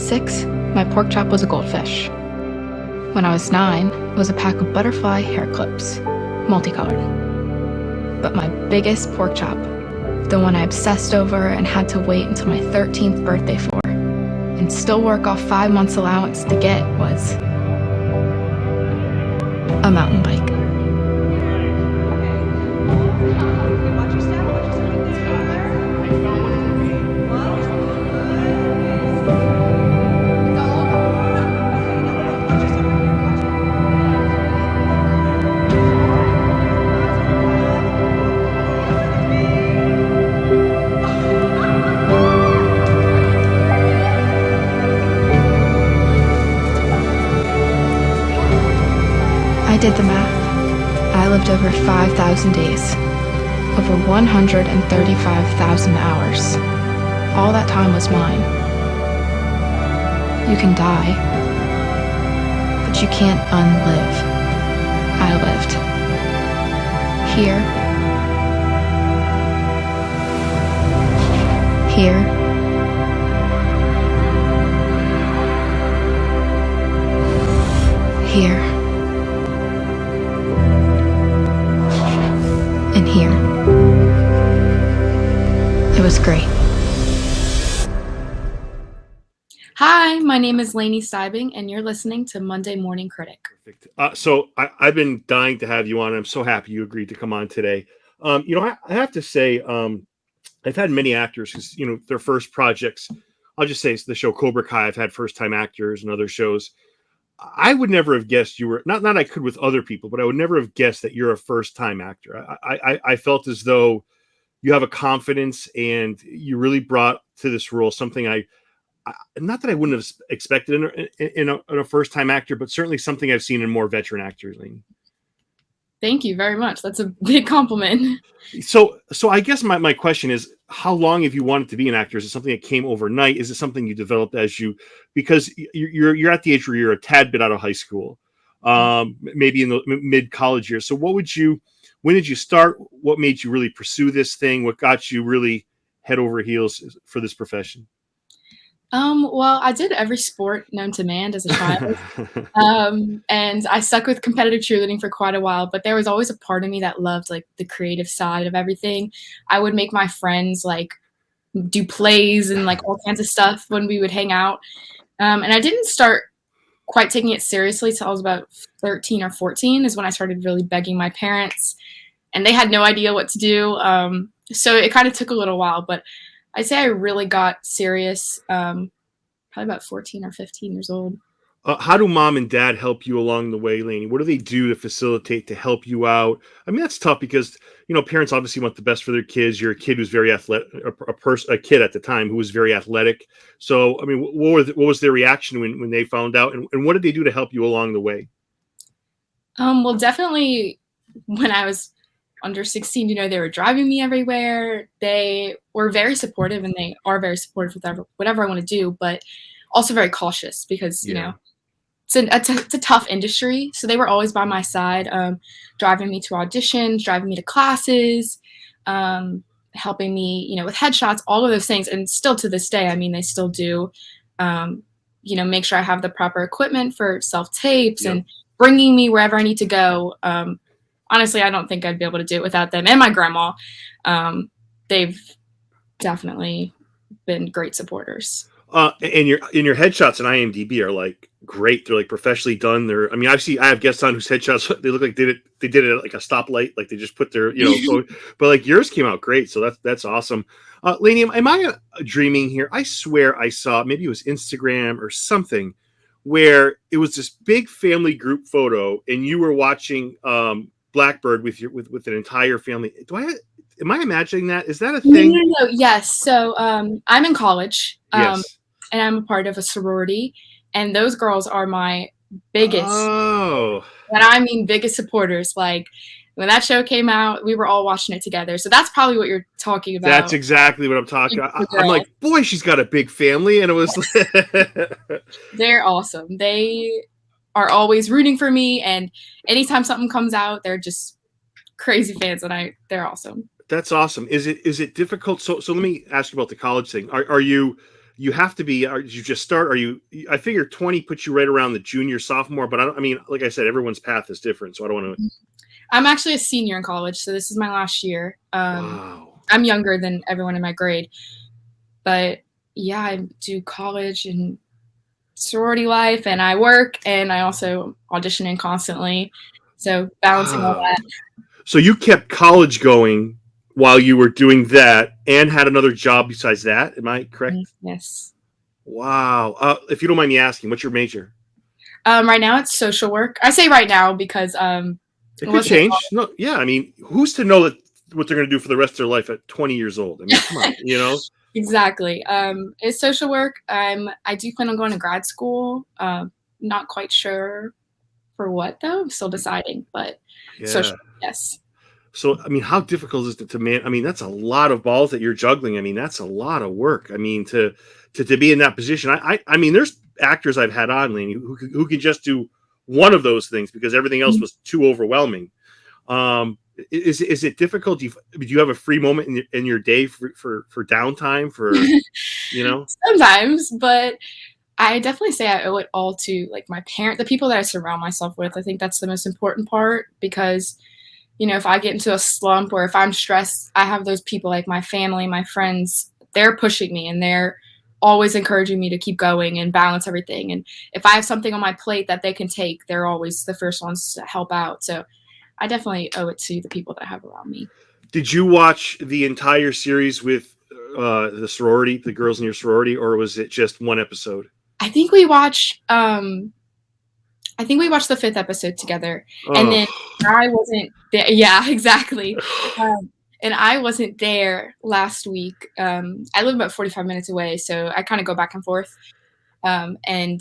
6, my pork chop was a goldfish. When I was 9, it was a pack of butterfly hair clips, multicolored. But my biggest pork chop, the one I obsessed over and had to wait until my 13th birthday for, and still work off 5 months' allowance to get, was a mountain bike. I did the math. I lived over 5,000 days, over 135,000 hours. All that time was mine. You can die, but you can't unlive. I lived. Here. Here. Here. And here. It was great. Hi, my name is Laney Stiebing, and you're listening to Monday Morning Critic. Perfect. So I've been dying to have you on. I'm so happy you agreed to come on today. I have to say, I've had many actors who's, their first projects. I'll just say it's the show Cobra Kai. I've had first-time actors and other shows. I would never have guessed you were not I could with other people, but I would never have guessed that you're a first-time actor. I felt as though you have a confidence and you really brought to this role something not that I wouldn't have expected in a first-time actor, but certainly something I've seen in more veteran actors. Laney. Thank you very much. That's a big compliment. So I guess my question is, how long have you wanted to be an actor? Is it something that came overnight? Is it something you developed because you're at the age where you're a tad bit out of high school, maybe in the mid-college years. So when did you start? What made you really pursue this thing? What got you really head over heels for this profession? Well, I did every sport known to man as a child. And I stuck with competitive cheerleading for quite a while, but there was always a part of me that loved like the creative side of everything. I would make my friends like do plays and like all kinds of stuff when we would hang out. And I didn't start quite taking it seriously till I was about 13 or 14 is when I started really begging my parents, and they had no idea what to do. So it kind of took a little while, but I'd say I really got serious probably about 14 or 15 years old. How do mom and dad help you along the way, Laney? What do they do to facilitate, to help you out? I mean, that's tough because, parents obviously want the best for their kids. You're a kid who's very athletic, a kid at the time who was very athletic. So, I mean, what was their reaction when they found out? And what did they do to help you along the way? Well, definitely when I was under 16, they were driving me everywhere. They were very supportive, and they are very supportive with whatever I want to do, but also very cautious because, it's a tough industry. So they were always by my side, driving me to auditions, driving me to classes, helping me, with headshots, all of those things. And still to this day, I mean, they still do, make sure I have the proper equipment for self-tapes and bringing me wherever I need to go. Honestly, I don't think I'd be able to do it without them and my grandma. They've definitely been great supporters. And your headshots on IMDb are like great. They're like professionally done. I have guests on whose headshots they look like they did it at like a stoplight, like they just put their but like yours came out great. So that's awesome. Laney, am I dreaming here? I swear I saw, maybe it was Instagram or something, where it was this big family group photo, and you were watching Blackbird with an entire family. Am I imagining that? Is that a thing? No. Yes. So I'm in college, yes. And I'm a part of a sorority, and those girls are my biggest. Oh. And I mean biggest supporters. Like when that show came out, we were all watching it together. So that's probably what you're talking about. That's exactly what I'm talking about. I'm like, boy, she's got a big family, and it was. They're awesome. They are always rooting for me, and anytime something comes out, they're just crazy fans, and they're awesome. That's awesome. Is it difficult? So let me ask you about the college thing. Are you you have to be, did you just start? Are you, I figure 20 puts you right around the junior, sophomore, but I mean, like I said, everyone's path is different. So I don't want to. I'm actually a senior in college, so this is my last year. Wow. I'm younger than everyone in my grade, but yeah, I do college and sorority life, and I work, and I also auditioning constantly. So balancing all that. So you kept college going while you were doing that and had another job besides that. Am I correct? Yes. Wow. If you don't mind me asking, what's your major? Right now it's social work. I say right now because it could change. No, yeah. I mean, who's to know that what they're going to do for the rest of their life at 20 years old? I mean, come on, you know? Exactly. It's social work. I do plan on going to grad school. Not quite sure for what though. I'm still deciding, but social, yes. So, I mean, how difficult is it to man? I mean, that's a lot of balls that you're juggling. I mean, that's a lot of work. I mean, to be in that position. I mean, there's actors I've had on, Laney, who can just do one of those things because everything else was too overwhelming. Is it difficult? Do you have a free moment in your day for downtime for, you know? Sometimes, but I definitely say I owe it all to like my the people that I surround myself with. I think that's the most important part because, you know, if I get into a slump or if I'm stressed, I have those people like my family, my friends, they're pushing me and they're always encouraging me to keep going and balance everything. And if I have something on my plate that they can take, they're always the first ones to help out. So I definitely owe it to the people that I have around me. Did you watch the entire series with the sorority, the girls in your sorority, or was it just one episode? I think we watched the 5th episode together, and then I wasn't there. Yeah, exactly. And I wasn't there last week. I live about 45 minutes away, so I kind of go back and forth. And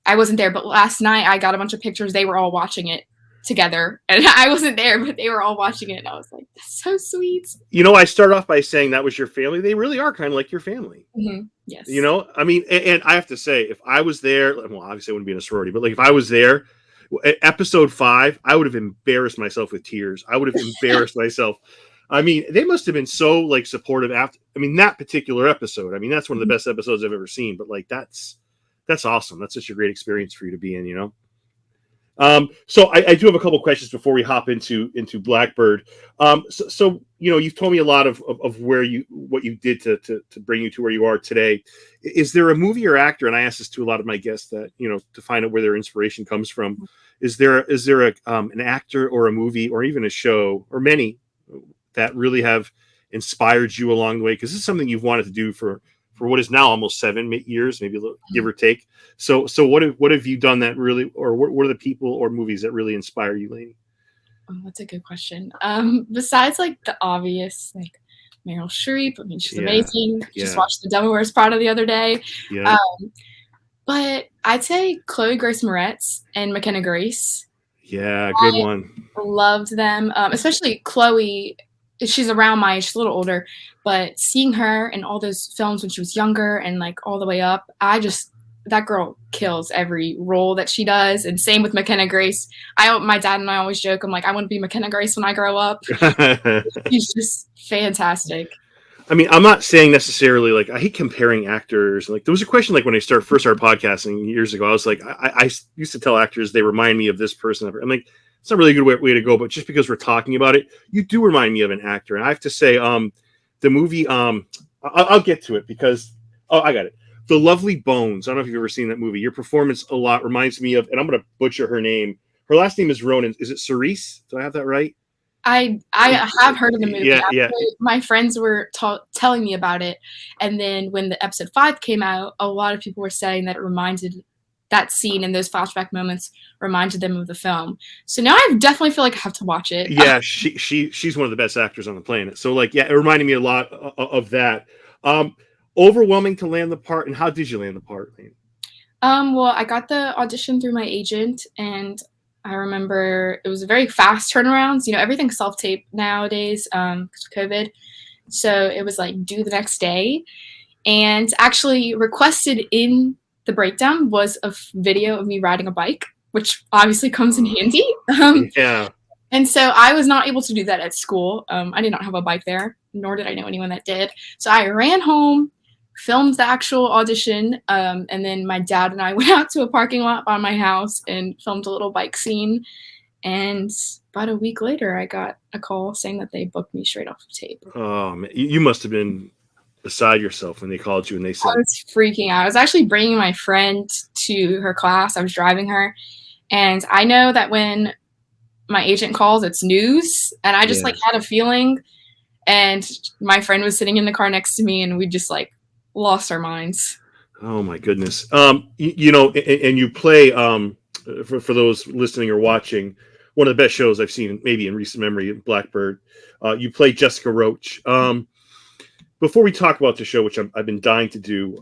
I wasn't there, but last night I got a bunch of pictures. They were all watching it together, and I wasn't there, but they were all watching it, and I was like, that's so sweet. You know, I start off by saying that was your family. They really are kind of like your family. Mm-hmm. Yes. You know, I mean, and I have to say, if I was there, well, obviously I wouldn't be in a sorority, but like if I was there, at episode 5, I would have embarrassed myself with tears. I would have embarrassed myself. I mean, they must have been so like supportive after. I mean, that particular episode. I mean, that's one of the best episodes I've ever seen. But like, that's awesome. That's such a great experience for you to be in. You know. So I do have a couple questions before we hop into Blackbird. So you know, you've told me a lot of what you did to bring you to where you are today. Is there a movie or actor? And I ask this to a lot of my guests that, you know, to find out where their inspiration comes from. Is there an actor or a movie or even a show or many that really have inspired you along the way? Because this is something you've wanted to do for what is now almost 7 years, maybe a little, give or take. So what have you done that really, or what are the people or movies that really inspire you, Laney? Oh, that's a good question. Besides like the obvious, like Meryl Streep, I mean, she's amazing. Just watched The Devil Wears Prada the other day. Yeah. But I'd say Chloe Grace Moretz and McKenna Grace. Yeah, good one. Loved them, especially Chloe. She's around my age, she's a little older, but seeing her in all those films when she was younger and like all the way up, that girl kills every role that she does. And same with McKenna Grace. My dad and I always joke, I'm like, I want to be McKenna Grace when I grow up. She's just fantastic. I mean, I'm not saying necessarily like I hate comparing actors. Like there was a question like when I first started podcasting years ago. I was like, I used to tell actors they remind me of this person. I'm like, it's not really a good way to go, but just because we're talking about it, you do remind me of an actor. And I have to say, the movie, I'll get to it because I got it. The Lovely Bones. I don't know if you've ever seen that movie. Your performance a lot reminds me of, and I'm going to butcher her name. Her last name is Ronan. Is it Cerise? Do I have that right? I have heard of the movie. Yeah. My friends were telling me about it. And then when the episode 5 came out, a lot of people were saying that it reminded that scene and those flashback moments reminded them of the film. So now I definitely feel like I have to watch it. Yeah, she's one of the best actors on the planet. So like, yeah, it reminded me a lot of that. Overwhelming to land the part, and how did you land the part, Lane? Well, I got the audition through my agent, and I remember it was a very fast turnaround. You know, everything's self-tape nowadays because of COVID. So it was like due the next day. And actually requested in the breakdown was a video of me riding a bike, which obviously comes in handy. Yeah. And so I was not able to do that at school. I did not have a bike there, nor did I know anyone that did. So I ran home, filmed the actual audition, and then my dad and I went out to a parking lot by my house and filmed a little bike scene. And about a week later, I got a call saying that they booked me straight off of tape. Oh man, you must have been beside yourself when they called you and they said. I was freaking out. I was actually bringing my friend to her class. I was driving her, and I know that when my agent calls, it's news, and I just like had a feeling. And my friend was sitting in the car next to me, and we just like lost our minds. Oh my goodness. You know, and you play for those listening or watching, one of the best shows I've seen maybe in recent memory, Blackbird. You play Jessica Roach. Before we talk about the show, which I've been dying to do,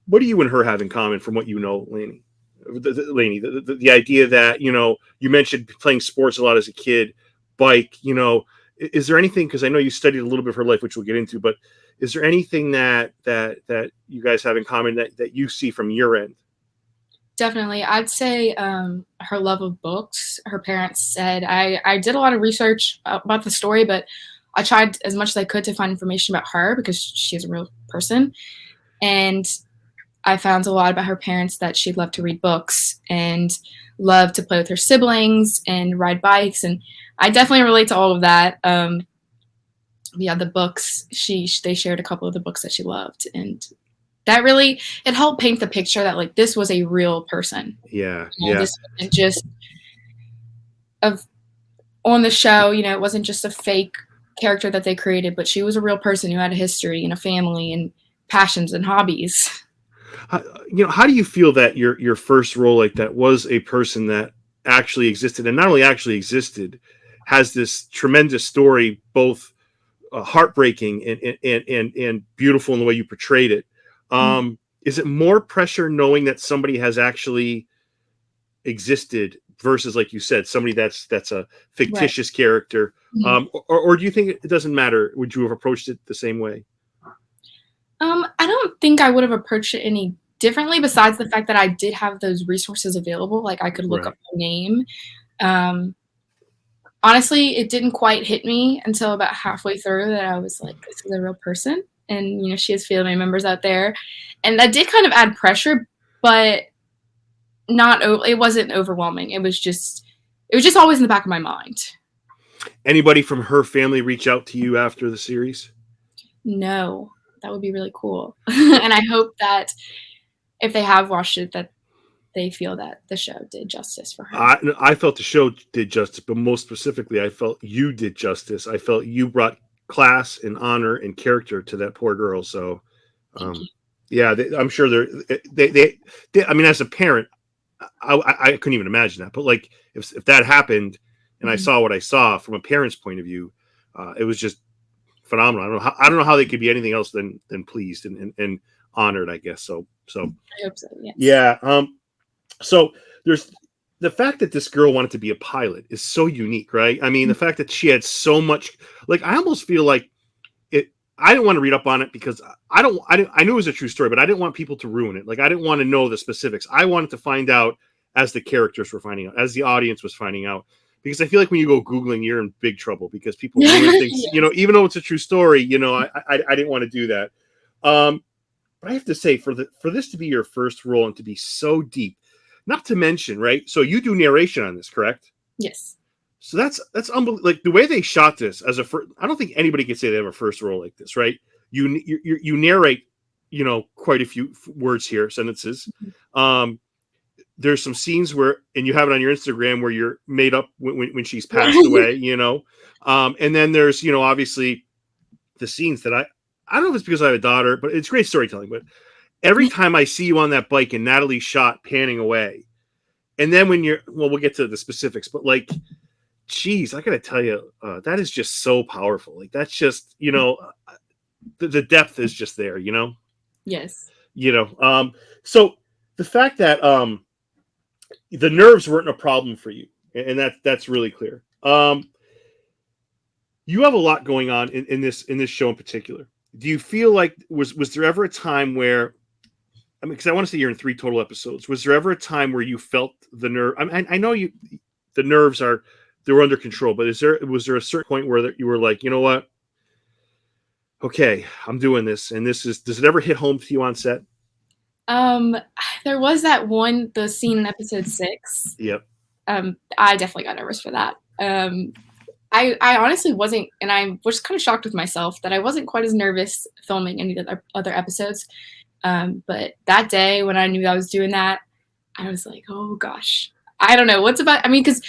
what do you and her have in common from what you know, Laney? Laney, the idea that, you know, you mentioned playing sports a lot as a kid, bike, you know, is there anything, because I know you studied a little bit of her life, which we'll get into, but is there anything that you guys have in common that you see from your end? Definitely. I'd say her love of books. Her parents said, I did a lot of research about the story, but I tried as much as I could to find information about her because she's a real person. And I found a lot about her parents, that she loved to read books and loved to play with her siblings and ride bikes. And I definitely relate to all of that. Yeah, the books, they shared a couple of the books that she loved. And that really, it helped paint the picture that like this was a real person. Yeah. You know, this wasn't just on the show, you know, it wasn't just a fake character that they created, but she was a real person who had a history and a family and passions and hobbies. You know, how do you feel that your first role like that was a person that actually existed, and not only actually existed, has this tremendous story, both heartbreaking and beautiful in the way you portrayed it? Is it more pressure knowing that somebody has actually existed versus, like you said, somebody that's a fictitious character? Or do you think it doesn't matter? Would you have approached it the same way? I don't think I would have approached it any differently, besides the fact that I did have those resources available. Like I could look up her name. Honestly, it didn't quite hit me until about halfway through that I was like, this is a real person. And, you know, she has family members out there. And that did kind of add pressure, but it wasn't overwhelming. It was just always in the back of my mind. Anybody from her family reach out to you after the series? No, that would be really cool. And I hope that if they have watched it, that they feel that the show did justice for her. I felt the show did justice, but most specifically, I felt you did justice. I felt you brought class and honor and character to that poor girl. So, yeah, I'm sure they I mean, as a parent, I couldn't even imagine that. But like, if that happened, and I saw what I saw from a parent's point of view, it was just phenomenal. I don't know how they could be anything else than pleased and honored, I guess. So I hope so. Yes. Yeah. So there's the fact that this girl wanted to be a pilot is so unique, right? I mean, the fact that she had so much, like, I almost feel like it. I didn't want to read up on it because I knew it was a true story, but I didn't want people to ruin it. Like, I didn't want to know the specifics. I wanted to find out as the characters were finding out, as the audience was finding out, because I feel like when you go Googling, you're in big trouble because people ruin things, you know, even though it's a true story, you know, I didn't want to do that. But I have to say, for this to be your first role and to be so deep, not to mention, right? So you do narration on this, correct? Yes. So that's unbelievable. Like the way they shot this as I don't think anybody could say they have a first role like this, right? You narrate, you know, quite a few words here, sentences. There's some scenes where, and you have it on your Instagram, where you're made up when she's passed away, you know. And then there's, you know, obviously the scenes that I don't know if it's because I have a daughter, but it's great storytelling. But every time I see you on that bike and Natalie's shot panning away, and then when we'll get to the specifics, but like, geez, I got to tell you, that is just so powerful. Like, that's just, you know, the depth is just there, you know? Yes. You know, so the fact that the nerves weren't a problem for you, and that's really clear. You have a lot going on in this show in particular. Do you feel like was there ever a time where, I mean, because I want to say you're in 3 total episodes, was there ever a time where you felt the nerve? I know the nerves they were under control, but was there a certain point where you were like, you know what, okay, I'm doing this, and does it ever hit home to you on set? There was the scene in episode 6. Yep. I definitely got nervous for that. I honestly wasn't, and I was kind of shocked with myself that I wasn't quite as nervous filming any of the other episodes. But that day when I knew I was doing that, I was like, oh gosh, I don't know what's about. I mean, because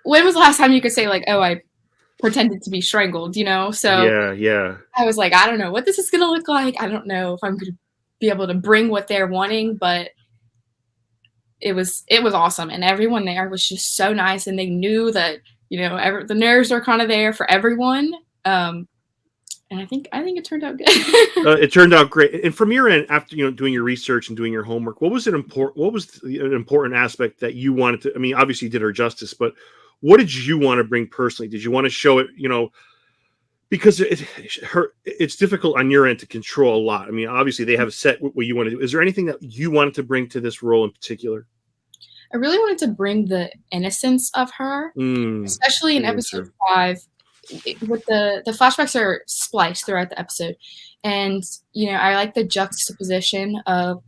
when was the last time you could say like, oh, I pretended to be strangled, So Yeah. I was like, I don't know what this is gonna look like. I don't know if I'm gonna be able to bring what they're wanting, but it was awesome, and everyone there was just so nice, and they knew that the nerves are kind of there for everyone. And I think it turned out good. It turned out great. And from your end, after doing your research and doing your homework, what was an important aspect that you wanted to? I mean, obviously you did her justice, but what did you want to bring personally? Did you want to show it? Because it's difficult on your end to control a lot. I mean, obviously they have a set what you want to do. Is there anything that you wanted to bring to this role in particular? I really wanted to bring the innocence of her, especially in episode 5. With the flashbacks are spliced throughout the episode, and I like the juxtaposition of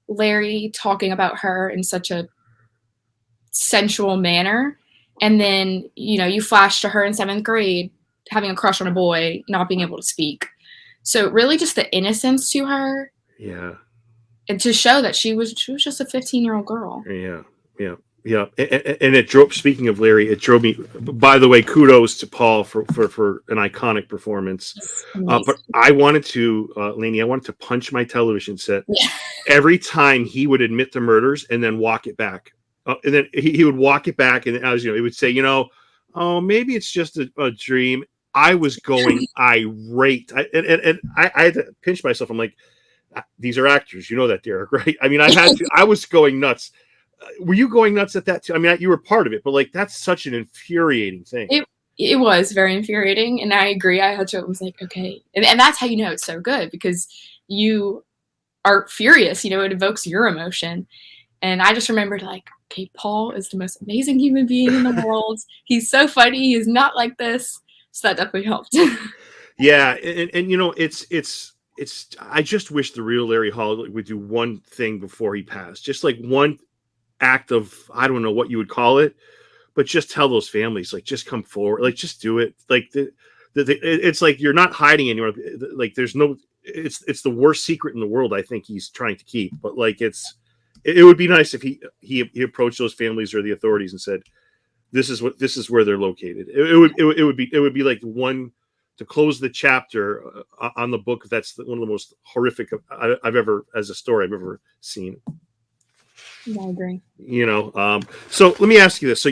Larry talking about her in such a sensual manner, and then you flash to her in 7th grade having a crush on a boy, not being able to speak. So really just the innocence to her, and to show that she was just a 15-year-old girl. Yeah, and it drove. Speaking of Larry, it drove me. By the way, kudos to Paul for an iconic performance. But I wanted to, Laney, I wanted to punch my television set every time he would admit to murders and then walk it back. And then he would walk it back, and as he would say, oh, maybe it's just a dream. I was going irate, and I had to pinch myself. I'm like, these are actors, that, Derek, right? I mean, I was going nuts. Were you going nuts at that too? I mean, you were part of it, but that's such an infuriating thing. It was very infuriating, and I agree. I was like, okay, and that's how it's so good, because you are furious. It evokes your emotion, and I just remembered okay, Paul is the most amazing human being in the world. He's so funny. He's not like this, so that definitely helped. Yeah, and it's. I just wish the real Larry Hall would do one thing before he passed, just one act of, I don't know what you would call it, but just tell those families, just come forward, just do it. It's like you're not hiding anywhere. There's no, it's the worst secret in the world. I think he's trying to keep, but it would be nice if he approached those families or the authorities and said, this is where they're located. It would be like one to close the chapter on the book. That's one of the most horrific I've ever, as a story I've ever seen. I agree. So let me ask you this. So,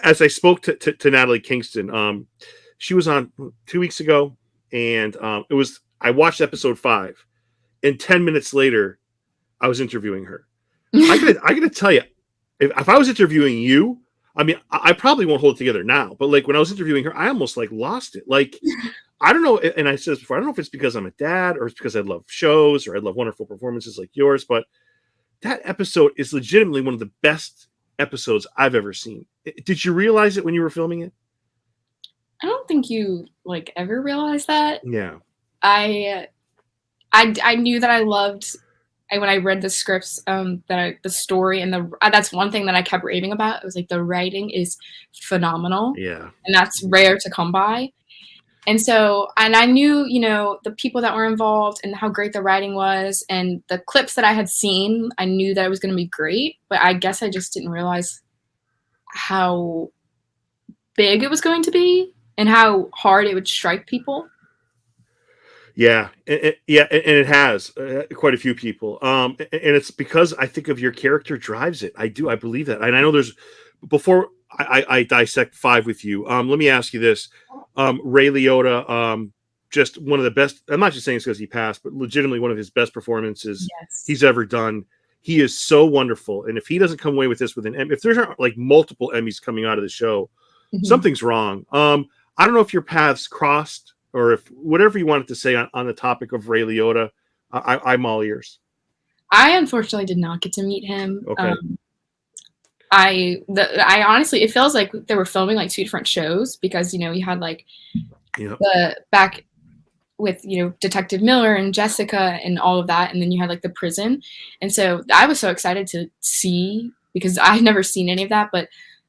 as I spoke to Natalie Kingston, she was on 2 weeks ago, and I watched episode 5, and 10 minutes later, I was interviewing her. I gotta tell you, if I was interviewing you, I mean, I probably won't hold it together now, but when I was interviewing her, I almost lost it. I don't know. And I said this before, I don't know if it's because I'm a dad or it's because I love shows or I love wonderful performances like yours, but that episode is legitimately one of the best episodes I've ever seen. Did you realize it when you were filming it? I don't think you ever realized that. Yeah. I knew that I loved, when I read the scripts, the story, and that's one thing that I kept raving about. It was the writing is phenomenal. Yeah. And that's rare to come by. And so, and I knew, the people that were involved and how great the writing was, and the clips that I had seen, I knew that it was going to be great, but I guess I just didn't realize how big it was going to be and how hard it would strike people. Yeah. And it has quite a few people. And it's because I think of your character drives it. I believe that. And I know before I dissect 5 with you, let me ask you this. Ray Liotta, just one of the best. I'm not just saying it's because he passed, but legitimately one of his best performances he's ever done. He is so wonderful, and if he doesn't come away with this with an Emmy, if there's multiple Emmys coming out of the show, something's wrong. I don't know if your paths crossed or if whatever you wanted to say on the topic of Ray Liotta. I'm all ears. I unfortunately did not get to meet him. Okay. I honestly, it feels like they were filming 2 different shows, because you had the back with, Detective Miller and Jessica and all of that, and then you had like the prison. And so I was so excited to see, because I had never seen any of that, but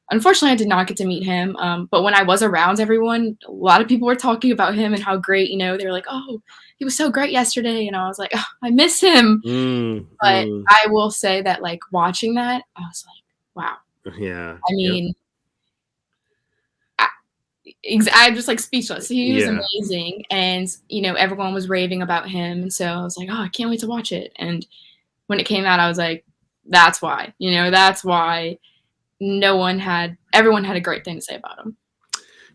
unfortunately I did not get to meet him. But when I was around everyone, a lot of people were talking about him and how great, they were like, oh, he was so great yesterday, and I was like, oh, I miss him. But I will say that, like, watching that, I was like, wow. Yeah. I mean, I'm just like speechless. He was amazing, and everyone was raving about him, and so I was like, oh, I can't wait to watch it. And when it came out, I was like, that's why. That's why everyone had a great thing to say about him.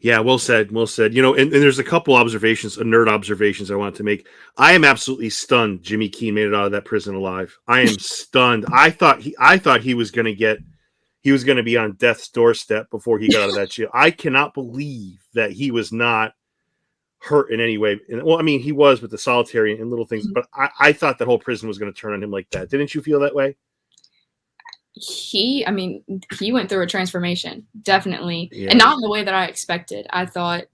Yeah, well said. Well said. And there's a couple observations, nerd observations I wanted to make. I am absolutely stunned Jimmy Keene made it out of that prison alive. I am stunned. I thought he was going to be on death's doorstep before he got out of that jail. I cannot believe that he was not hurt in any way. Well, I mean, he was with the solitary and little things, but I thought that whole prison was going to turn on him like that. Didn't you feel that way? He went through a transformation, definitely. Yeah. And not in the way that I expected. I thought,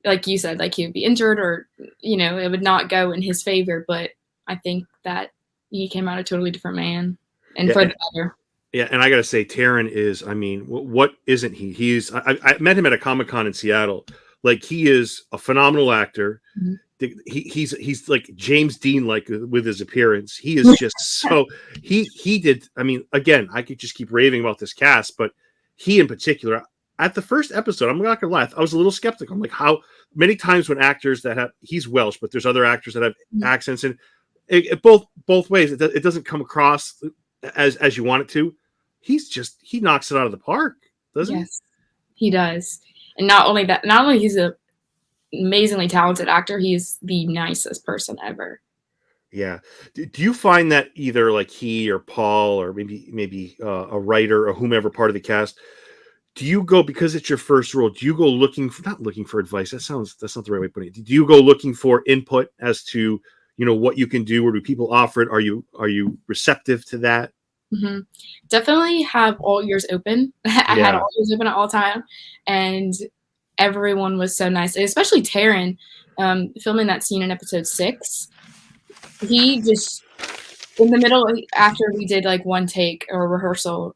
like you said, like he would be injured or, it would not go in his favor. But I think that he came out a totally different man, and for the better. Yeah, and I got to say, Taron is, I mean, what isn't he? I met him at a Comic-Con in Seattle. Like, he is a phenomenal actor. Mm-hmm. He's like James Dean, like, with his appearance. He is just so he did. I mean, again, I could just keep raving about this cast, but he in particular, at the first episode, I'm not gonna lie, I was a little skeptical. I'm like, how many times when actors that have, he's Welsh, but there's other actors that have accents, and it both ways, it doesn't come across as you want it to. He knocks it out of the park, doesn't he? Yes, he does. And not only he's a amazingly talented actor, he's the nicest person ever. Yeah. Do you find that either like he or Paul or maybe a writer or whomever part of the cast, do you go, because it's your first role, do you go not looking for advice? That's not the right way of putting it. Do you go looking for input as to, what you can do, or do people offer it? Are you receptive to that? Mm-hmm. Definitely have all ears open. I had all ears open at all time, and everyone was so nice, especially Taron, filming that scene in episode 6. He just, in the middle, after we did like one take or rehearsal,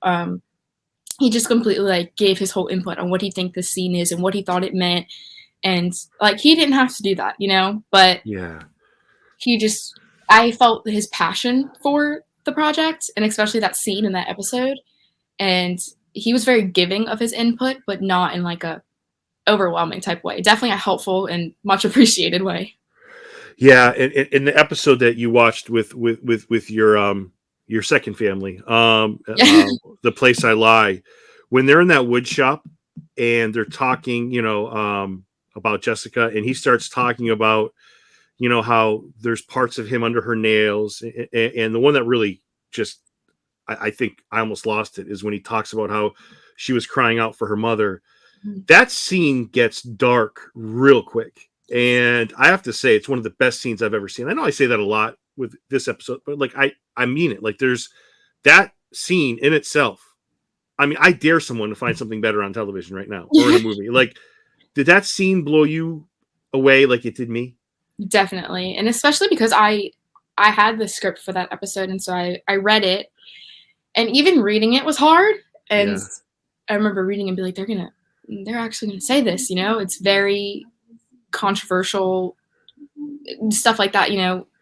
he just completely like gave his whole input on what he think the scene is and what he thought it meant. And like, he didn't have to do that, but I felt his passion for the project, and especially that scene in that episode. And he was very giving of his input, but not in like a overwhelming type way. Definitely a helpful and much appreciated way. Yeah, in the episode that you watched with your second family, The Place I Lie, when they're in that wood shop and they're talking, about Jessica, and he starts talking about, how there's parts of him under her nails, and the one that really just, I think I almost lost it, is when he talks about how she was crying out for her mother. That scene gets dark real quick. And I have to say, it's one of the best scenes I've ever seen. I know I say that a lot with this episode, but like, I mean it. Like, there's that scene in itself. I mean, I dare someone to find something better on television right now or in a movie. Like, did that scene blow you away like it did me? Definitely. And especially because I had the script for that episode. And so I read it, and even reading it was hard. And I remember reading and be like, they're actually going to say this, it's very controversial stuff like that,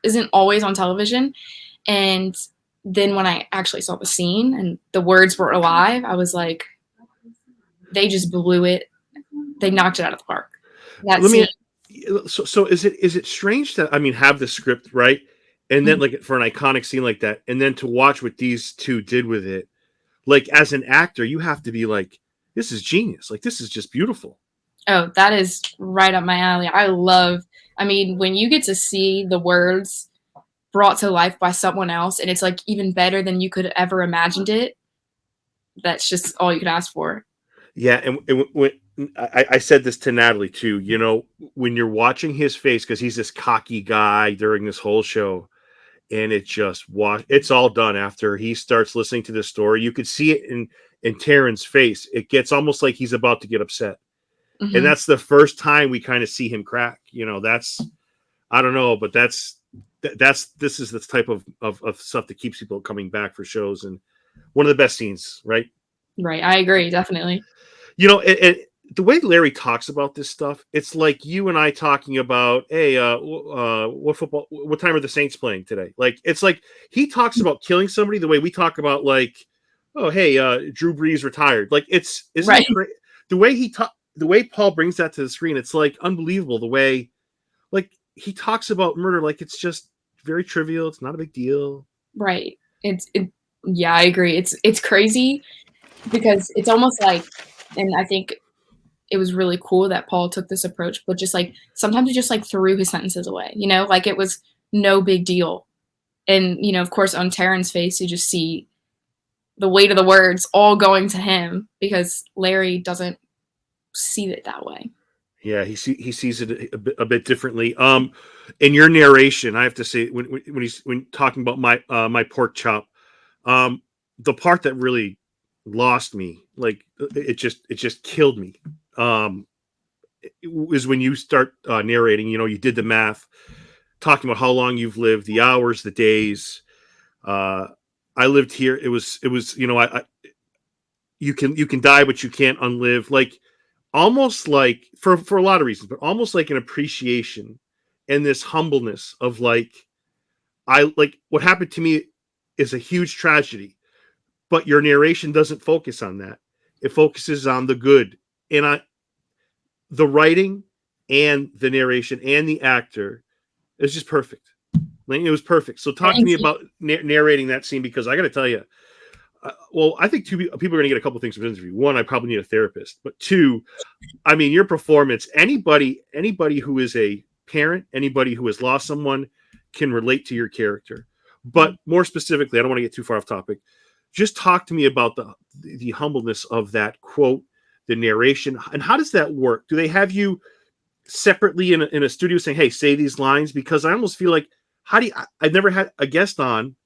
isn't always on television. And then when I actually saw the scene and the words were alive, I was like, they just blew it. They knocked it out of the park. So is it strange to, have the script, right? And then like for an iconic scene like that, and then to watch what these two did with it, like as an actor, you have to be like, this is genius. Like, this is just beautiful. Oh, that is right up my alley. When you get to see the words brought to life by someone else, and it's like even better than you could have ever imagined it, that's just all you could ask for. Yeah. And when I said this to Natalie too, when you're watching his face, because he's this cocky guy during this whole show, and it's all done after he starts listening to the story. You could see it in Taron's face. It gets almost like he's about to get upset. Mm-hmm. And that's the first time we kind of see him crack. I don't know, but this is the type of stuff that keeps people coming back for shows, and one of the best scenes, right? Right. I agree. Definitely. You know, the way Larry talks about this stuff, it's like you and I talking about, hey, what time are the Saints playing today? Like, it's like he talks about killing somebody the way we talk about, like, oh, hey, Drew Brees retired. Like, isn't Right. it great? The way Paul brings that to the screen, it's like unbelievable. The way, like, he talks about murder, like it's just very trivial. It's not a big deal. Right. Yeah, I agree. It's crazy because it's almost like, and I think it was really cool that Paul took this approach, but just like sometimes he just like threw his sentences away, you know, like it was no big deal. And, you know, of course, on Taron's face, you just see the weight of the words all going to him because Larry doesn't see it that way. Yeah, he sees it a bit differently. In your narration, I have to say, when talking about my pork chop, the part that really lost me, like it just killed me, is when you start narrating. You know, you did the math, talking about how long you've lived, the hours, the days. I lived here. It was you know, I you can die, but you can't unlive. Like, almost like for a lot of reasons, but almost like an appreciation and this humbleness of like, I like what happened to me is a huge tragedy, but your narration doesn't focus on that. It focuses on the good. And the writing and the narration and the actor is just perfect. Like, it was perfect. So talk to me about narrating that scene, because I got to tell you, well, I think people are going to get a couple things from this interview. One, I probably need a therapist, but two, I mean, your performance, anybody who is a parent, anybody who has lost someone can relate to your character. But more specifically, I don't want to get too far off topic. Just talk to me about the humbleness of that quote, the narration, and how does that work? Do they have you separately in a studio saying, hey, say these lines? Because I almost feel like, I've never had a guest on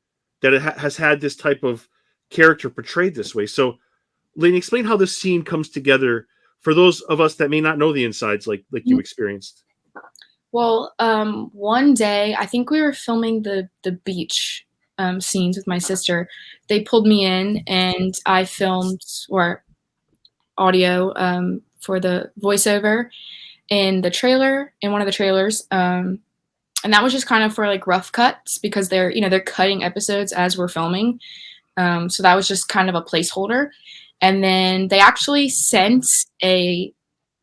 that has had this type of character portrayed this way. So, Laney, explain how this scene comes together for those of us that may not know the insides like you experienced. Well, one day, I think we were filming the beach scenes with my sister. They pulled me in and I filmed audio for the voiceover in the trailer, in one of the trailers. And that was just kind of for like rough cuts because they're cutting episodes as we're filming. So that was just kind of a placeholder. And then they actually sent a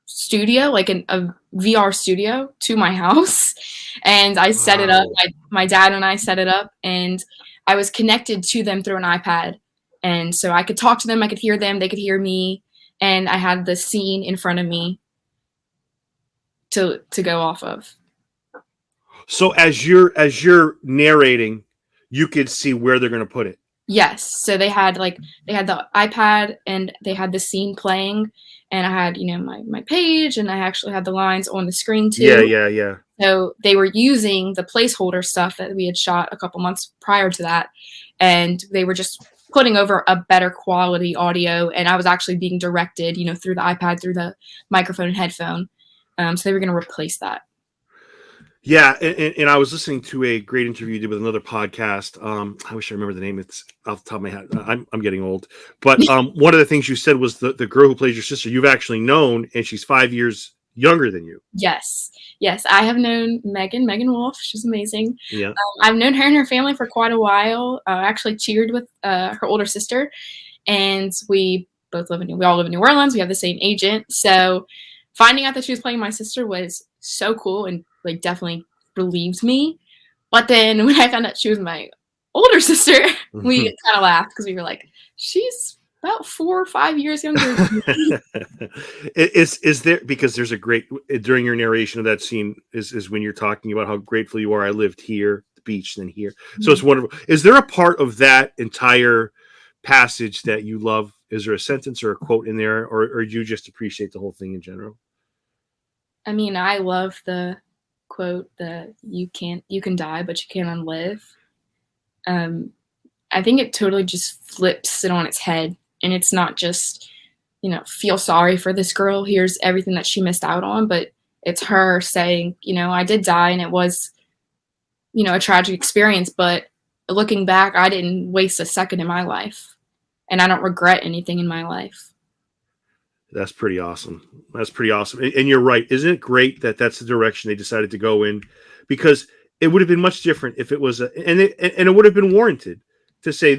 studio, like a VR studio, to my house. And I set it up. My dad and I set it up. And I was connected to them through an iPad. And so I could talk to them. I could hear them. They could hear me. And I had the scene in front of me to go off of. So as you're narrating, you could see where they're going to put it. Yes. So they had the iPad and they had the scene playing, and I had, my page, and I actually had the lines on the screen too. Yeah. So they were using the placeholder stuff that we had shot a couple months prior to that, and they were just putting over a better quality audio, and I was actually being directed, through the iPad, through the microphone and headphone. So they were going to replace that. Yeah, and I was listening to a great interview you did with another podcast. I wish I remember the name. It's off the top of my head. I'm getting old. But one of the things you said was the girl who plays your sister, you've actually known, and she's 5 years younger than you. Yes. I have known Megan Wolf. She's amazing. Yeah. I've known her and her family for quite a while. I actually cheered with her older sister, and we all live in New Orleans. We have the same agent. So finding out that she was playing my sister was so cool and definitely relieved me. But then when I found out she was my older sister, we kind of laughed because we were like, she's about 4 or 5 years younger than me. Is there, because there's a great, during your narration of that scene is when you're talking about how grateful you are. I lived here, the beach, then here. So it's wonderful. Is there a part of that entire passage that you love? Is there a sentence or a quote in there, or do you just appreciate the whole thing in general? I mean, I love the quote that you can die, but you can't unlive. I think it totally just flips it on its head. And it's not just, feel sorry for this girl. Here's everything that she missed out on, but it's her saying, you know, I did die and it was, you know, a tragic experience, but looking back, I didn't waste a second in my life and I don't regret anything in my life. That's pretty awesome. That's pretty awesome. And you're right. Isn't it great that that's the direction they decided to go in? Because it would have been much different if it was and it would have been warranted to say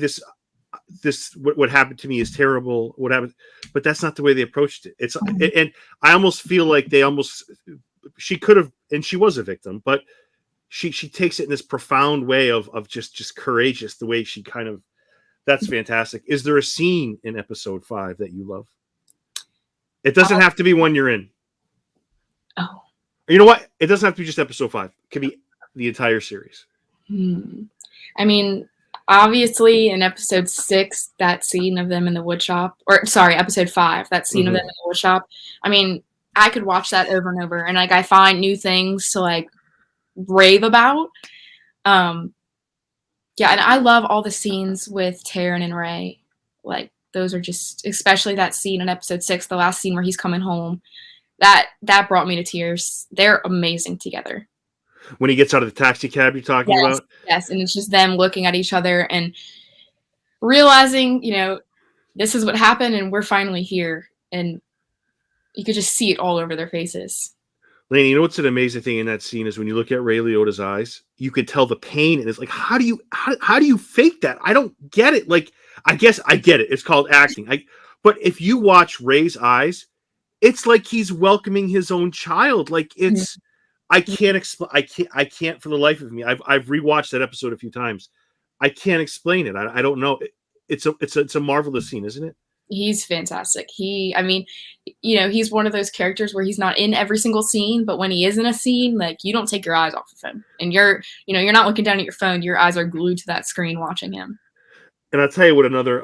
what happened to me is terrible. What happened, but that's not the way they approached it. And I almost feel like she could have, and she was a victim, but she takes it in this profound way of just courageous. The way she kind of, that's fantastic. Is there a scene in episode 5 that you love? It doesn't have to be one you're in. Oh, you know what? It doesn't have to be just episode 5. It could be the entire series. I mean, obviously in episode 6, that scene of them in the wood shop, or sorry, episode 5, that scene of them in the wood shop. I mean, I could watch that over and over, and like I find new things to like rave about. Yeah, and I love all the scenes with Taron and Ray. Like those are just, especially that scene in episode 6, the last scene where he's coming home. That brought me to tears. They're amazing together. When he gets out of the taxi cab you're talking about? Yes, and it's just them looking at each other and realizing, you know, this is what happened and we're finally here. And you could just see it all over their faces. Laney, you know what's an amazing thing in that scene is when you look at Ray Liotta's eyes, you could tell the pain, and it's like, how do you fake that? I don't get it. Like, I guess I get it. It's called acting. But if you watch Ray's eyes, it's like he's welcoming his own child. Like it's, I can't explain. I can't for the life of me. I've rewatched that episode a few times. I can't explain it. I don't know. It's a marvelous scene, isn't it? He's fantastic. I mean, you know, he's one of those characters where he's not in every single scene, but when he is in a scene, like you don't take your eyes off of him, and you're not looking down at your phone. Your eyes are glued to that screen watching him. And I'll tell you what another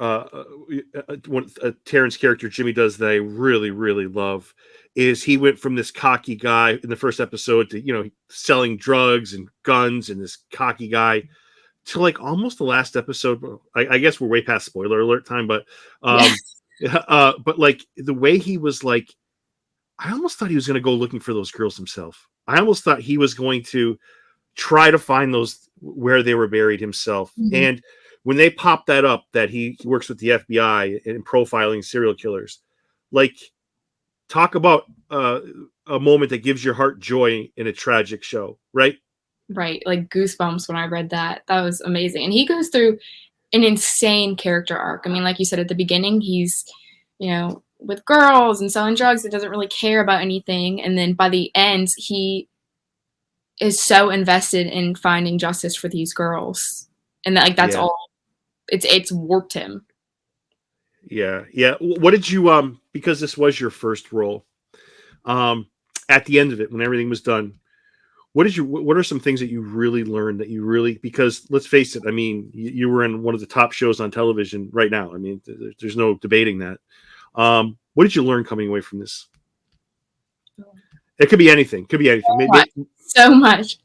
Terrence's character Jimmy does that I really, really love is he went from this cocky guy in the first episode to, you know, selling drugs and guns and this cocky guy to like almost the last episode. I guess we're way past spoiler alert time, but but like the way he was like, I almost thought he was going to go looking for those girls himself. I almost thought he was going to try to find those where they were buried himself. And when they pop that up, that he works with the FBI in profiling serial killers, like talk about a moment that gives your heart joy in a tragic show, right? Right. Like goosebumps when I read that. That was amazing. And he goes through an insane character arc. I mean, like you said at the beginning, he's, you know, with girls and selling drugs. It doesn't really care about anything. And then by the end, he is so invested in finding justice for these girls. And that, like, that's all. It's warped him. Yeah. What did you because this was your first role, at the end of it when everything was done, what are some things that you really learned that you really, because let's face it, I mean, you were in one of the top shows on television right now. I mean, there's no debating that. What did you learn coming away from this? It could be anything. So much.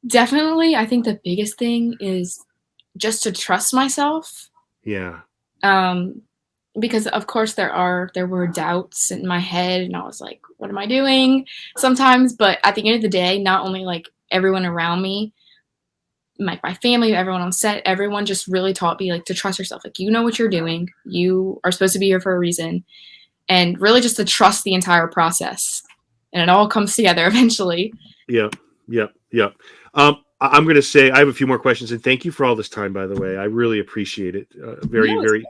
Definitely, I think the biggest thing is just to trust myself. Yeah. Because of course there were doubts in my head and I was like, what am I doing sometimes? But at the end of the day, not only like everyone around me, like my family, everyone on set, everyone just really taught me like to trust yourself. Like, you know what you're doing. You are supposed to be here for a reason. And really just to trust the entire process. And it all comes together eventually. Yeah. I'm going to say I have a few more questions, and thank you for all this time, by the way. I really appreciate it. Very.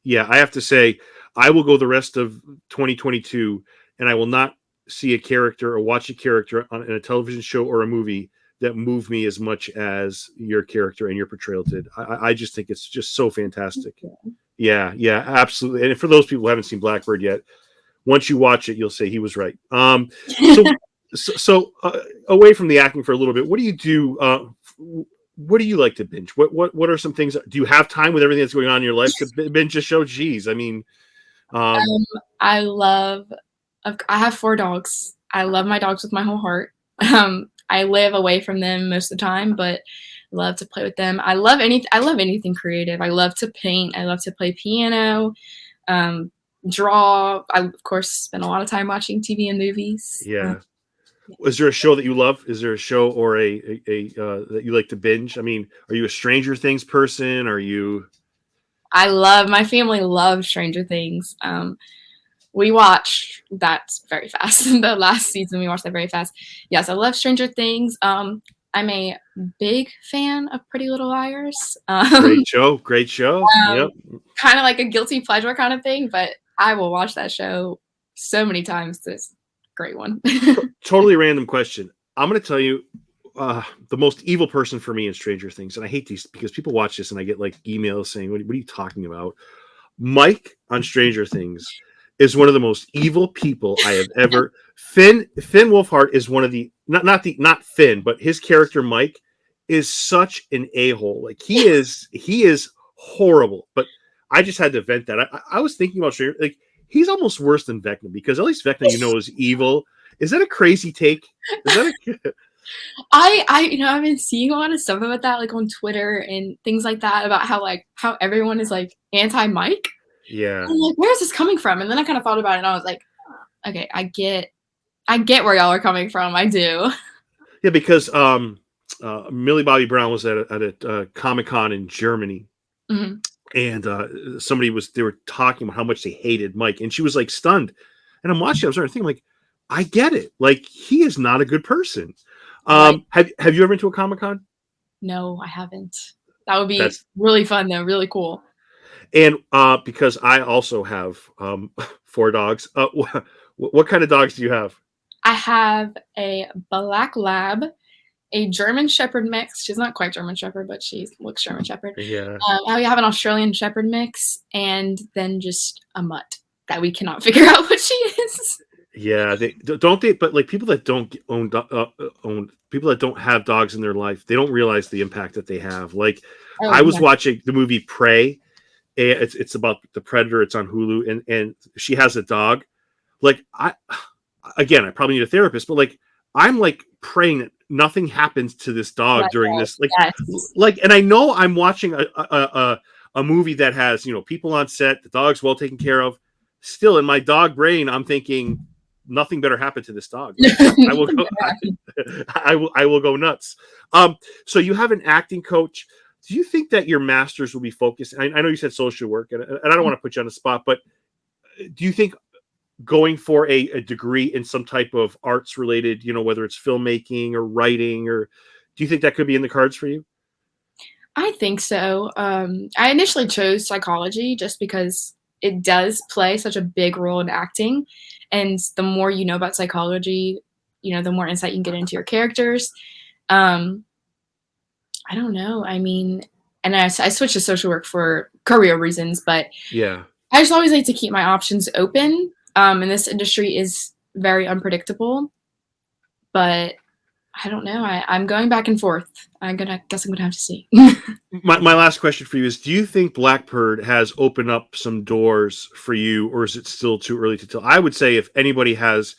Yeah, I have to say I will go the rest of 2022, and I will not see a character or watch a character in a television show or a movie that moved me as much as your character and your portrayal did. I just think it's just so fantastic. Yeah, absolutely. And for those people who haven't seen Blackbird yet, once you watch it, you'll say he was right. So away from the acting for a little bit, what do you do? What do you like to binge? What are some things? Do you have time with everything that's going on in your life to binge a show? Geez, I mean, I have 4 dogs. I love my dogs with my whole heart. I live away from them most of the time, but love to play with them. I love anything creative. I love to paint. I love to play piano, draw. I of course spend a lot of time watching TV and movies. Yeah. Is there a show that you love? Is there a show or a that you like to binge? I mean, are you a Stranger Things person? Are you? My family loves Stranger Things. We watched that very fast. The last season, we watched that very fast. Yes, I love Stranger Things. I'm a big fan of Pretty Little Liars. Great show. Great show. Yep. Kind of like a guilty pleasure kind of thing, but I will watch that show so many times. This great one. Totally random question. I'm going to tell you the most evil person for me in Stranger Things, and I hate these because people watch this and I get like emails saying, what are you talking about? Mike on Stranger Things is one of the most evil people I have ever. Finn Wolfhard is one of the not Finn, but his character Mike is such an a-hole. Like he is horrible. But I just had to vent that. I was thinking about Stranger, like he's almost worse than Vecna, because at least Vecna is evil. Is that a crazy take? Is that I've been seeing a lot of stuff about that, like on Twitter and things like that, about how everyone is like anti Mike. Yeah. I'm like, where is this coming from? And then I kind of thought about it and I was like, okay, I get where y'all are coming from. I do. Yeah, because Millie Bobby Brown was at a Comic-Con in Germany. Mm-hmm. And they were talking about how much they hated Mike, and she was like stunned. And I'm watching, I'm starting to think, like, I get it. Like, he is not a good person. Right. Have you ever been to a Comic-Con? No, I haven't. That would be really fun though, really cool. And because I also have 4 dogs. What kind of dogs do you have? I have a black lab, a German Shepherd mix. She's not quite German Shepherd, but she looks German Shepherd. Yeah. I have an Australian Shepherd mix, and then just a mutt that we cannot figure out what she is. Yeah, but like people that don't own people that don't have dogs in their life, they don't realize the impact that they have. Like I was watching the movie Prey. It's about the predator. It's on Hulu, and she has a dog. Like I probably need a therapist, but like I'm like praying that nothing happens to this dog during this. Like, like, and I know I'm watching a movie that has, people on set, the dog's well taken care of. Still, in my dog brain, I'm thinking nothing better happen to this dog. Like, I will go. I will go nuts. So you have an acting coach. Do you think that your master's will be focused? I know you said social work, and I don't want to put you on the spot, but do you think going for a degree in some type of arts related, whether it's filmmaking or writing, or do you think that could be in the cards for you? I think so. I initially chose psychology just because it does play such a big role in acting. And the more you know about psychology, the more insight you can get into your characters. I don't know. I mean, and I switched to social work for career reasons, but yeah, I just always like to keep my options open. And this industry is very unpredictable, but I don't know. I'm going back and forth. I'm gonna have to see. my last question for you is: do you think Blackbird has opened up some doors for you, or is it still too early to tell? I would say if anybody has,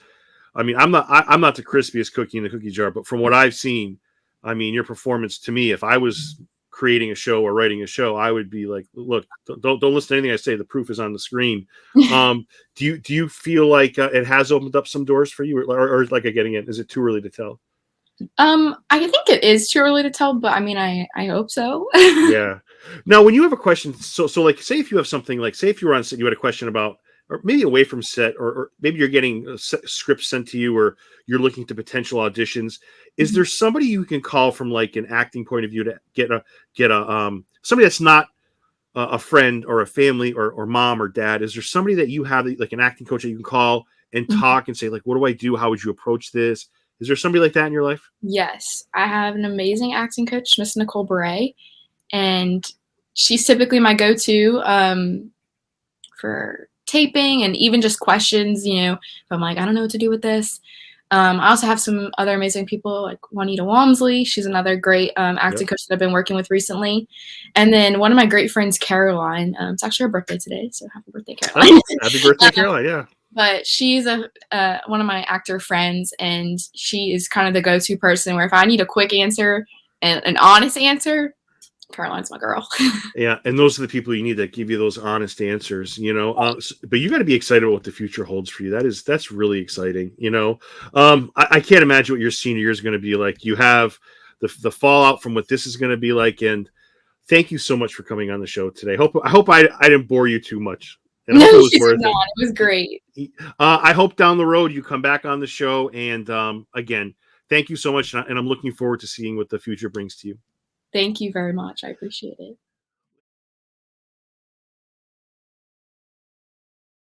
I mean, I'm not the crispiest cookie in the cookie jar, but from what I've seen, I mean, your performance to me, if I was creating a show or writing a show, I would be like, look, don't listen to anything I say. The proof is on the screen. Do you feel like it has opened up some doors for you, or like getting it? Is it too early to tell? I think it is too early to tell, but I mean, I hope so. Yeah. Now, when you have a question, so like, say if you have something like, say if you were on set, you had a question about, or maybe away from set, or maybe you're getting a script sent to you, or you're looking to potential auditions. Is there somebody you can call from like an acting point of view to get somebody that's not a friend or a family or mom or dad? Is there somebody that you have, like an acting coach that you can call and talk and say, like, what do I do? How would you approach this? Is there somebody like that in your life? Yes, I have an amazing acting coach, Miss Nicole Beret, and she's typically my go-to for taping and even just questions. If I'm like, I don't know what to do with this. I also have some other amazing people like Juanita Walmsley. She's another great acting coach that I've been working with recently. And then one of my great friends, Caroline. It's actually her birthday today, so happy birthday, Caroline. Happy birthday, Caroline, yeah. But she's one of my actor friends, and she is kind of the go-to person where if I need a quick answer and an honest answer, Caroline's my girl. Yeah, and those are the people you need that give you those honest answers, you know. But you got to be excited about what the future holds for you. That's really exciting, you know. I can't imagine what your senior year is going to be like. You have the fallout from what this is going to be like, and thank you so much for coming on the show today. I hope I didn't bore you too much. And I hope it was worth it. It was great. I hope down the road you come back on the show, and again, thank you so much, and I'm looking forward to seeing what the future brings to you. Thank you very much. I appreciate it.